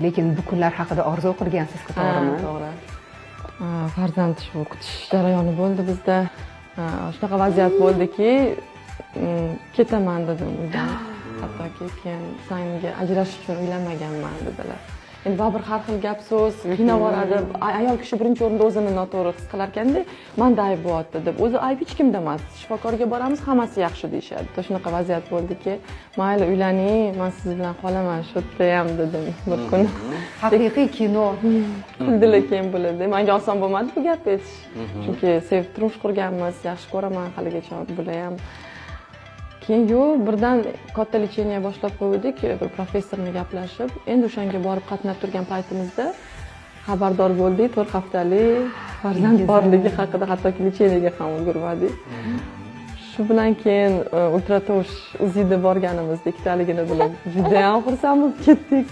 Lekin bu kunlar haqida orzu qilgansiz-ku, to'g'rimi? To'g'ri. Farzand shu kutish jarayoni bo'ldi bizda. Shunaqa vaziyat bo'ldiki, ketaman dedim uydan. Hattoki keyin Husaynga ajrashish uchun uylanmaganman dedilar. Endi baribir har xil gap so'z qiynavoradi. Ayol kishi birinchi o'rinda o'zini noto'g'ri his qilar ekanda, menda ayb bo'lyapti deb. O'zi ayb hech kimda emas. Shifokorga boramiz, hammasi yaxshi deyishadi. Shunaqa vaziyat bo'ldiki, mayli uylaning, men siz bilan qolaman shu yerda ham dedim bir kun. Haqiqiy kino. Kuldilar keyin bo'ladi. Menga oson bo'lmadi bu gap aytish. Chunki sevib turmush qurganmiz, yaxshi ko'raman haligacha bular ham. Keyin birdan katta lecheniya boshlab qo'ydik, bir professorni gaplashib, endi o'shanga borib qatnab turgan paytimizda xabardor bo'ldik, 4 haftalik farzand borligi haqida, hattoki lecheniyaga ham ulgurmadik. Shu bilan keyin ultratosh UZIda borganimizda ikkitaligini bilib juda ham xursand bo'lib ketdik.